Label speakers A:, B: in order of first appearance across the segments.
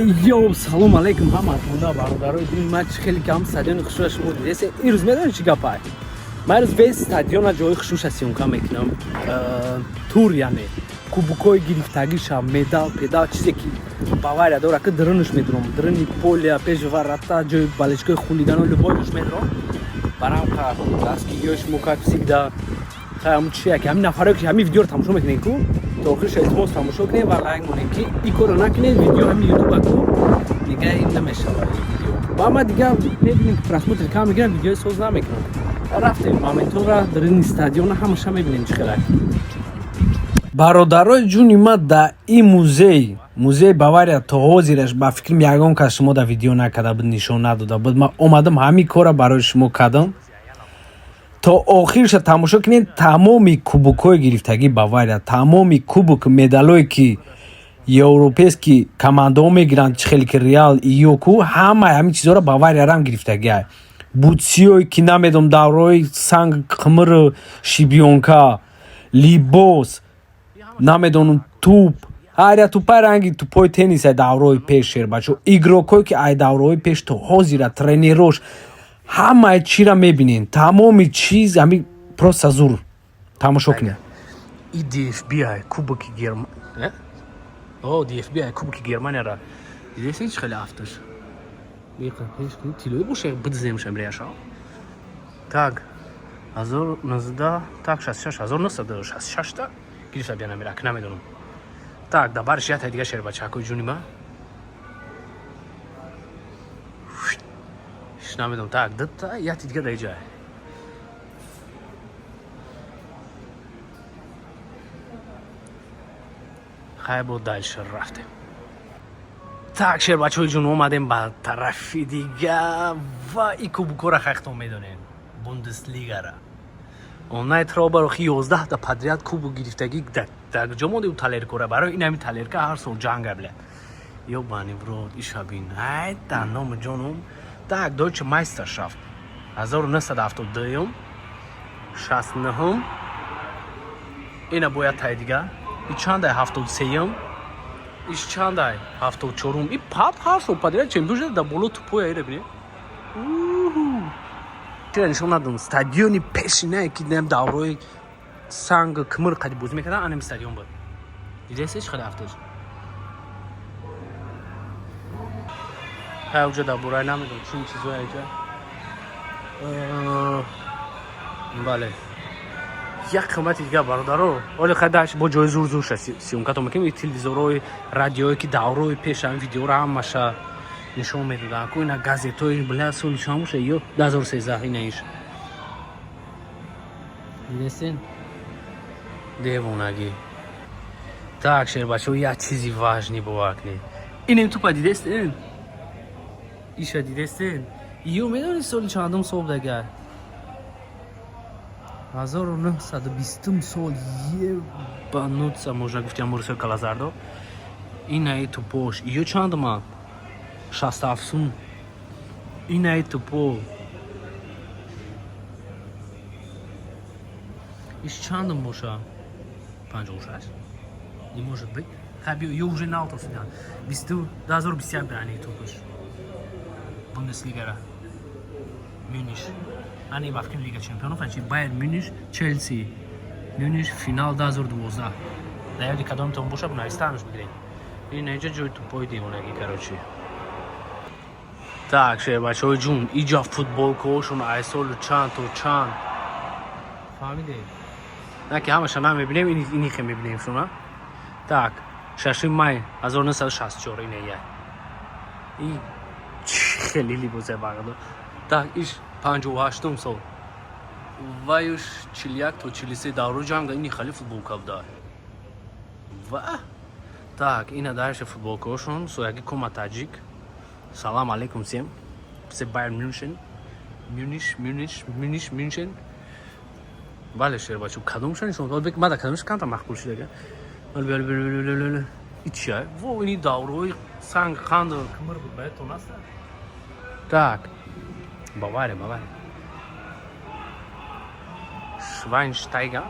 A: Йоу, салом алейкум ҳаматона бародарои дини матч хеле кам стадиони хушуша шумо дидест. Ирӯз медонед чӣ гапа? Ман ирӯз вес стадиона ҷои хушуша сёмка мекунам. Тур яъне кубокҳои гирифтагиша медал, педал чизе ки Бавария дора ки дрынш медурам. Дрыни полия, пеш варата, ҷои балечкои хулигану любойш медурам. Барам ка даски ёш мукак всегда. Хам чия ки ҳамин нафаро ки ҳамин видеоро тамошо мекунед ку то охирш илтимос тамошо кунед ва лайк монед ки ин корро накунед видео ҳамин ютуба ку дига ин намешавад видео. Ва ма дига мебинем ки просмотри кам мегирам, видеои соз намекунам. Рафтем моментонра дрини стадиона ҳамаша мебинем чӣ хелак. Бародарои ҷуни ма да ин музеи Бавария то ҳозираш ба фикрам ягон кас шумо да видео накарда буд, нишон надода буд. Ман омадам ҳамин корро барои шумо кардам. То охирша тамошо кунед тамоми кубокҳои гирифтагии Бавария, тамоми кубок медалое ки европейский командаҳо мегиранд, чӣ хеле ки Реал иёку ҳамаи ҳамин чизҳоро Бавария рам гирифтагиа. Бутсиёи ки намедонам давраҳои санг қимир шибёнка, либос, намедонам туп, ҳар як тупа ранги тупҳои теннис ай давраҳои пеш шербачо, игрокҳое ки ай давраҳои пеш то ҳозира тренерош ҳамаи чиро мебинен, тамоми чиз ҳамин просто зур тамошо кунед. И DFB кубоки Германия. DFB кубоки Германияра дидесин чӣ хеле афташ. Тилои боша бидземшам реаша. Так 1900 так 66 1966 та гирифта бия намерак намедонам. Так да бариш ятай дига шербачакои ҷуни ма. Намедонам так дата яти дига дар ҷай. хай бо дальше рафтем. Так шербачои ҷун омадем ба тарафи дига ва и кубокҳоро хахтон медонем. Бундеслигара онай тробарохи 11 та подряд кубок гирифтагӣ дар ҷо монде у талеркора барои ин ҳамин талерка ҳар сол ҷанга бля. ёбани брод ишабин ай та номи ҷоном. Так Deutsche Meisterschaft 1972 69 ина бояд тай дига и чандай 73 иш чандай 74 и пап ҳар сол подряд чемпион шуда дар боло тупои аира бинед. чира нишон надам стадиони пешинае ки дем даврои санг қимир қади бозӣ мекардан анами стадион буд. дидест чӣ хеле афташ. ҳаҷа дар бораи намедонам чӣ чизҳои аҷа. бале як қимати дига бародаро оли хадаш бо ҷои зур сиёмкато мекунем. телевизорҳои радиое ки даврои пеш ҳам видеоро ҳамаша нишон медоданд ку ина газетои бля соли чамуша ё 2013 ина иш дидестин девонагӣ. так шербачо як чизи важни бовакне инем тупа дидестин иша дидестин ё медони соли чандум сол дага 1920 сол ебануца можно гуфтам мурсо калазардо инаи тупош ё чандума 67 инаи тупо иш чандум боша 56 не может быть хабио ё уже на аутосидан 2021 брани тупош Бундеслигара Мюниш ани вақти Лига Чемпионов анчи Байер Мюниш Челси Мюниш финал 2012 да яди кадомтон боша навистанаш бигиред ин инҷа ҷои тупои девонагӣ карочи. так шербачои ҷун иҷа футболкаҳошон ай соли чанд то чанд фаҳмиде на ки ҳамаша намебинем ини хе мебинем шуна. так 6 май 1964 иная и хеле либосе бағдо. так иш 58 сол ваюш 41 то 43 давро ҷанга ини хали футболка буда. ва так ина дарша футболкаҳошон сояги кома таҷик салам алейкум всем се Байер Мюншен бале шербачо кадомшан ишон бек мада кадомш канта махбул шуда ича во ини даврои санг қанд қимир буд баятон аст. так Бавария Швайнштайгер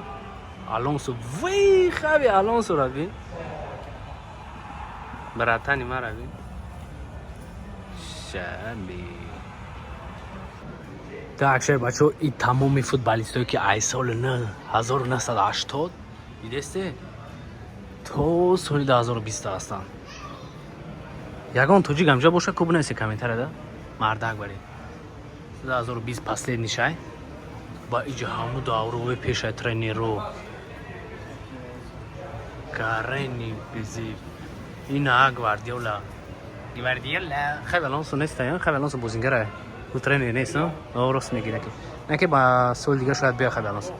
A: Алонсо вай хаби Алонсо равин братани ма равин جميل. Так, шер бачо, и тамоми футболистои ки ай соли 1980 видесте то соли 2020 ҳастанд. Ягон тоҷик ҳамҷо боша кӯб нест каментарада мардак бари 2020 последний шай ба иҷа ҳаму даврҳои пешай тренеро Карени Безив ина Гвардиола хеле Алонсо неста, хеле Алонсо бозингара у тренер нест, рост мегӣ наки наки ба соли дига шояд биё хеле Алонсо.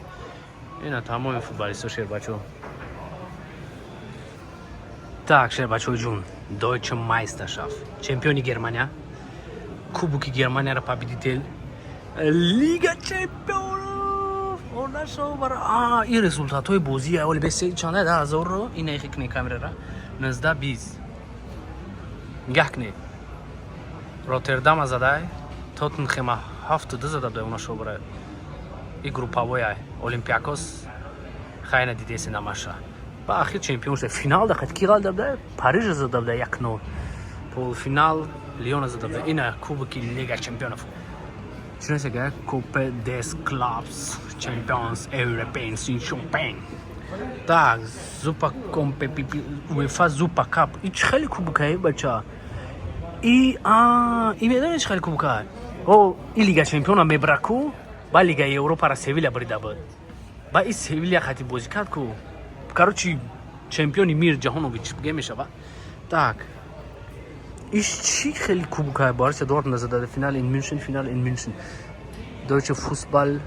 A: Ина тамоми футболисто шер бачо. Так, шер бачо ҷун, Deutsche Meisterschaft, чемпиони Германия, Кубоки Германияро победитель, Лига чемпионов. Она шо бара ин результатҳои бозии аввали беси чанда 1000-ро ин ихи кни камерара 19-20 нигоҳ кни Роттердама задай Тоттенхема 7-2 зада буда она шо бара и групповой Олимпиакос хайна дидеси намаша ба ахир чемпион шуд финал дақат ки гал дабда Париж зада буда 1-0 полуфинал Лион зада буда ина кубоки Лига чемпионов Știți că Coupe des Clubs Champions European Champagne. Так, Super UEFA Super Cup. И чхали кубка бача. И именно чхали кубка. О, и Лига Чемпионов мебраку, ба Лига Европа ра Севилья брида буд. Ба и Севилья хати бозӣ кард ку. Короче, чемпиони мир ҷаҳонович бигем мешава. Так. Иш чи хели кубка Борусsia Dortmund задад финал in München. Deutsche Fußball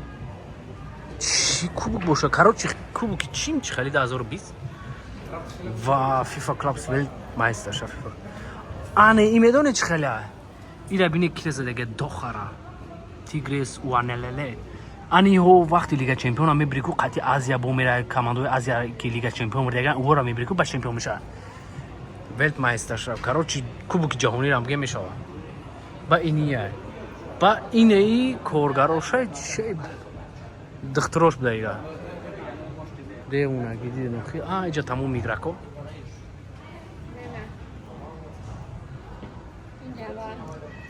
A: чи кубок боша. Короче, кубоки чин чи хели 2020 ва FIFA Clubs Weltmeisterschaft. Ане имедоне чи хели. Ира бине ки задага дохара. Tigres Uanelele. Ани ҳо вақти Лига Чемпиона мебрику қати Азия бо мера командои Азия ки Лига Чемпион деган ора мебрику ба чемпион меша. Weltmeisterschaft. Короче, кубоки ҷаҳонӣ ам гем мешава. Ба иния. Ба инаи коргароша чи дохтурош буда ира. Деуна гиди нохи. Иҷа тамом миграко.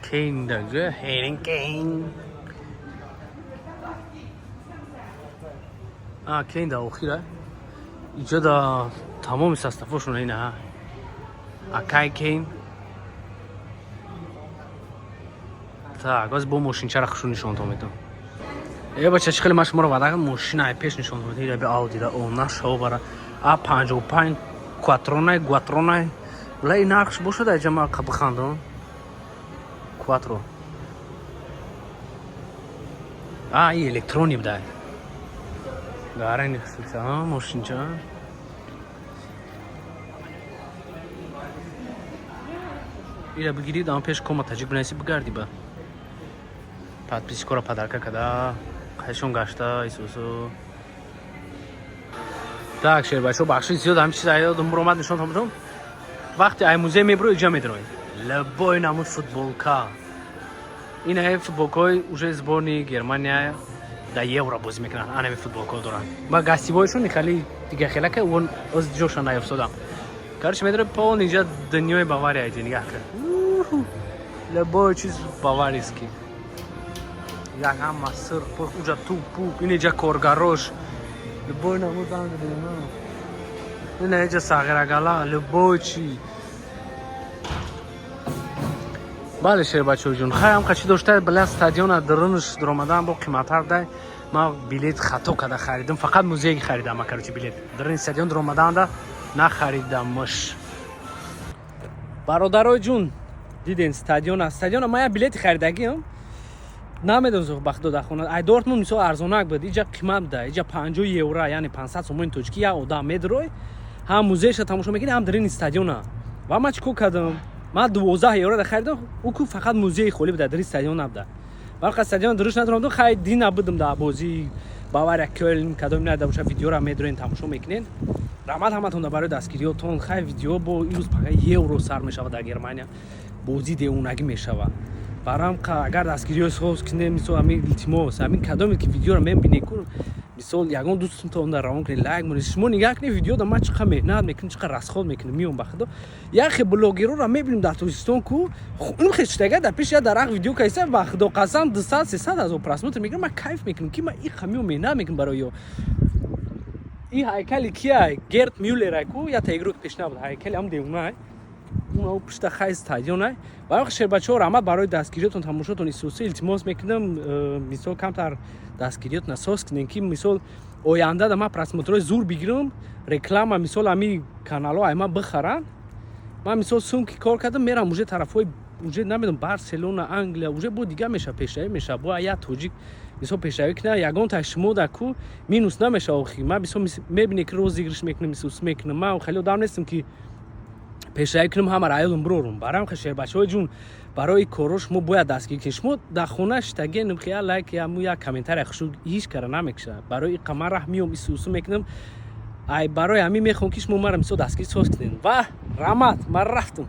A: Кейн дага, Harry Kane. Кейн да охира. Иҷа да тамоми состафошуна ина. Акай Кейн. Так, аз бо мошинчара хушо нишонто метам. Бача чи хеле ман шуморо ваъда кардам мошина пеш нишонто метам. Ира би Audi да она шо бара. 55 Quattrone. Ла ин нақш бошада иҷа ма бихандам. Quattro. И электрони буда. Гарани хисиса, мошинча. Ира бигири дам пеш кома таҷик бинависи бигарди ба. Подпискора подарка када. Хайшон гашта исусу. Так, шер бачо бахши зиёд ҳам чиз аёдам буромад нишон тамтум. Вақти ай музей мебро иҷа медрои. Любой намуд футболка. Ин ҳай футболкаҳои уже сборни Германия да евро бозӣ мекунанд. Анами футболкаҳо доранд. Ба гастивоишон хали дига хелака он оз ҷошон наёфтодам. Короче медро пол иҷа дунёи Бавария иҷа нигоҳ кар. Любой чиз баварийский. Як ҳама сыр пур уҷа туп ин иҷа коргарош. Любой намуд ам дидем. Ин иҷа сағирагала любой чи. бале шер бачоҷон хайам қачи дошта била стадиона дурунш дуромадан бо қиматтар дай ма билет хато када харидам фақат музей харидам короче билет дурин стадион дуромадан да нахаридамш бародарои ҷун диден стадиона мая билети харидагиам намедон зо бахдо да хона ай Дортмунд мисол арзонак буд иҷа қимат да иҷа 50 евро яъни 500 сомони тоҷики я одам медрой ҳам музейша тамошо мекунӣ ҳам дурин стадиона ва ма чӣ кор кардам ма 12 евро да харидам уку фақат музеи холӣ буда дурин стадион набуда валқа стадион дуруш надорамдум хай дин набудам да бозии Бавария Кёльн кадом нада боша видеора медроин тамошо мекунен раҳмат ҳаматон да барои дастгириётон хай видео бо ирӯз фақат евро сар мешава дар Германия бозии деунагӣ мешава барам агар дастгириё соз кинем мисол ҳамин илтимос ҳамин кадоме ки видеора мебинед мисол ягон дӯстонтон дар равон кунед лайк монед шумо нигоҳ кунед видеода ман чиқа меҳнат мекунам чиқа расход мекунам миём ба худо яхе блогерора мебинем дар тоҷикистон ку ин хештага дар пеш я дарахт видео кайса ба худо қасам 200-300 ҳазор просмотр мегирам ман кайф мекунам ки ман иқа миём меҳнат мекунам барои ё ин ҳайкали кия Герт Мюллерай ку я тегру пеш набуд ҳайкали ам девунай ин пушта хай стадионай вақти шербачаҳо раҳмат барои дастгириётон тамошотон исоси илтимос мекунам мисол камтар дастгириётон асос кунем ки мисол ояндада ман просмотрҳои зур бигирам реклама мисол ами каналҳо ай ман бихаранд ман мисол сумки кор кардам мерам уже тарафҳои уже намедонам Барселона Англия уже бо дигар меша пешравӣ меша бо я тоҷик мисол пешравӣ кунад ягонта шумода ку минус намеша охир ман мисол мебинем ки розыгриш мекунам исус мекунам ман хеле одам нестам ки пешравӣ кунам ҳамаро аёлам бирорум барам шербачаҳои ҷун барои корҳо шумо бояд дастгирӣ кунед шумо дар хона штагенам хиял лайк яму як комментария хушу ҳеҷ кара намекушад барои иқа ман раҳ миём исусу мекунам ай барои ҳамин мехоҳам ки шумо маро мисол дастгирӣ соз кунед ва раҳмат ман рафтам